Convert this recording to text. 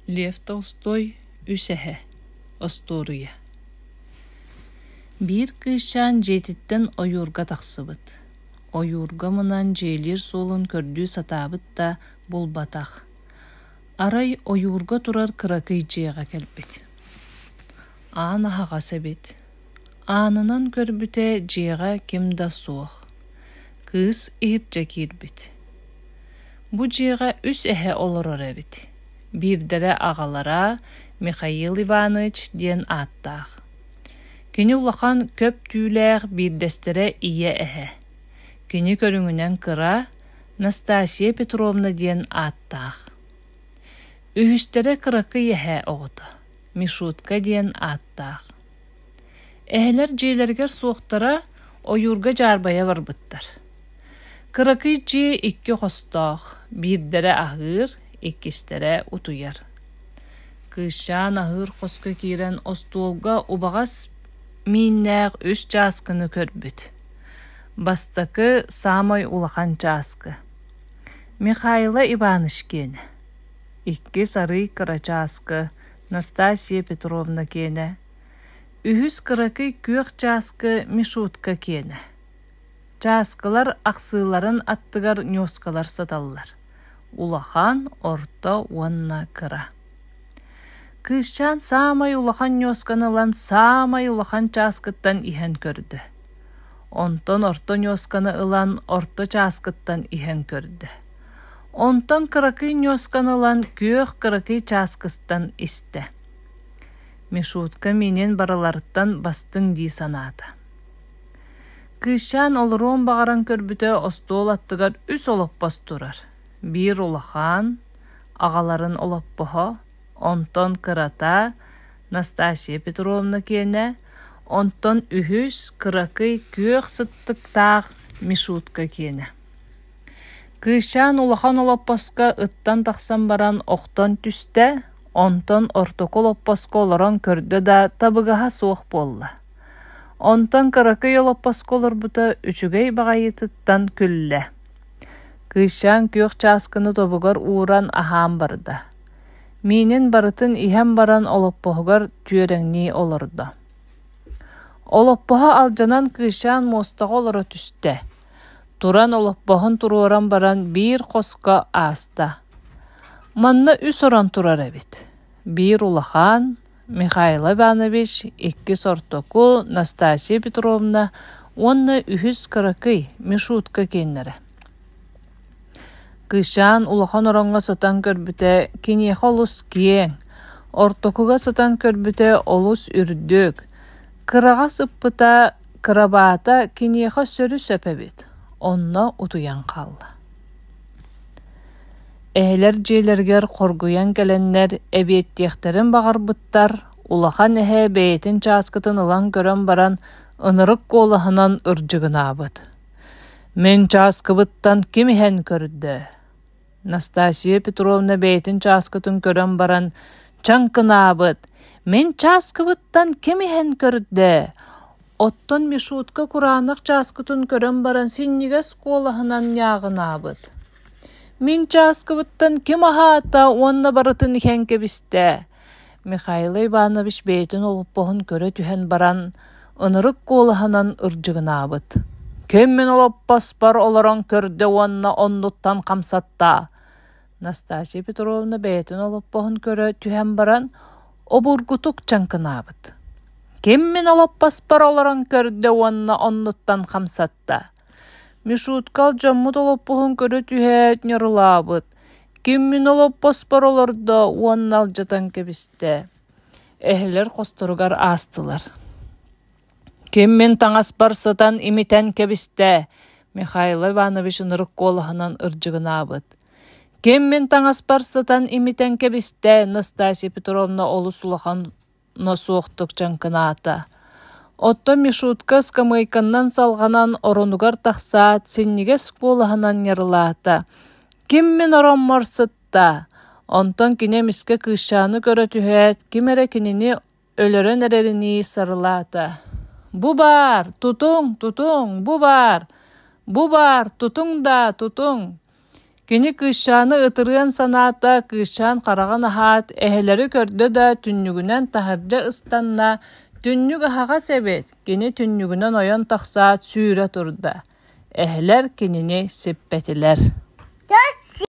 Лев Толстой үсэһэ Осторуя. Бир кыышаан жетиттен ойуурга тахсыбыт. Ойуурга мынан жээлер солун көрдүү сатаабыт да булбатах. Арай ойуурга турар кыракый жега келбит. Аана хагаса бит. Aanынан көрбүтэ жега ким да суох. Кыз иирже кирбит. Бу жега үс эхе олорор эбит. Бирдере агалара Михаил Иванович диэн ааттаах. Кини улахан көп түүлээх бирдестере ие эхе. Кини көрүңүнен кыра Настасия Петровна диэн ааттаах. Үһүстере кыракы эхе оҕото. Мишутка диэн ааттаах. Эхелер жейлергер суохтара ойуурга жарбая барбыттар. Кыракый жи икки хостоох, бирдере ахыр, иккистере утуяр. Кыышаан ахыр хоско кирен остуолга убагас миннээх үс чааскыны көрбүт. Бастакы самой улахан чааскы. Михаила Иванович кене. Икки сарый кыра чааскы Настасия Петровна кене. Үһүс кыракый күөх чааскы Мишутка кене. Чааскалар аксыыларын аттыгар нёскалар саталлар. Улахан орто уанна кыра. Кыышчан самай улахан нёсканылан самай улахан чааскыттан ихен көрдü. Онтон орто нёсканы ылан орто чааскыттан ихен көрдü. Онтон кыракый нёсканылан күөх кыракый чааскыстан исте. Мишутка менен бараларыттан бастың дии санаата. Кыышчан олоруон бағаран көрбүтө остуол аттыгар үс олоппас турар. Бир улахан, агаларын олоппохо, онтон кырата Настасия Петровна кене, онтон үһүс кыракый күөх сыттыктаах Мишутка кене. Кыышчан улахан олоппаска ыттан тахсан баран охтон түсте, онтон ортокол оппаско олорон көрдө да табыгаха суох болла. Онтон кыракый олоппаско олорбута үчүгэй багайытыттан күлле. Кыышчан күөх чааскыны тобугар ууран ахаан барда. Минин барытын иһэн баран олоппоһугар түөрэҥнии олордо. Олоппоһо алдьанан кыышчан муостаҕа олоро түсте. Туран олоппоһун туруоран баран биир хоско ааста. Манна үс орон турар эбит. Бир улахан, Михаил Иванович, икки сортоку Настасия Петровна, онна үһүс кыракый Мишутка кеннере. Кыышаан улахан оронга сатан көрбүтэ киниэхэ олус киэң, ортокуга сатан көрбүтэ олус үрдүк, кырага сыппыта кырабаата киниэхэ сөрү сөпэбит, онна утуян қалла. Эхелер жейлергер коргуян келеннер эбиеттиэхтерин багарбыттар, улахан эхе бэйэтин чааскытын ылан көрөн баран ынырык куолаһынан ырдьыгынаабыт. Мен чааскыбыттан ким иһэн көрдө? Настасия Петровна бэйэтин чааскытын көрөн баран чаңкынаабыт. Мен чааскыбыттан ким иһэн көрдө? Оттон Мишутка кураанак чааскытын көрөн баран синнигес куолаһынан няагынаабыт. Мин чааскыбыттан ким ахаата уонна барытын иһэн кэбистэ. Михаил Иванович бэйэтин олоппоһун көрө түһэн баран ынырык куолаһынан ырдьыгынаабыт. Кеммен олоппас бар олорон көрдө уонна оннуттан камсатта. Настасия Петровна бэйэтин олоппоһун көрө түһэн баран обургутук чаңкынаабыт. Кеммен олоппас бар олорон көрдө уонна оннуттан камсатта. Мишуткал жаммут олоппоһун көрө түһээт ньорулаабыт. Киммин олоппас бар олордо уоннал жатан кебисте. Эхелер хосторугар aastылар. Киммин таңас бар сатан имитен кебисте. Михаил Иванович ынырык куолаһынан ырдьыгынаабыт. Киммин таңас бар сатан имитен кебисте. Настасия Петровна олус улахан носуохтук чаңкынаата. Отто Мишутка скамыйканнан салганан оронугар тахсаат синнигес куолаһынан ньарылаата. Киммин орон марсытта. Онтон кинемиске кыышааны көрө түһээт, кимере кинини өлөрөн эрерини сарылаата. Бу бар, тутуң, бу бар, тутуң да, тутуң. Kini kışşanı ıtırıyan sanata kışşan qarağan ahat eheleri kördü da tünnügünen taharca ıstanna tünnüg ahaga sebet kini tünnügünen oyan taqsa süüre turda. Ehler kinini sippetiler.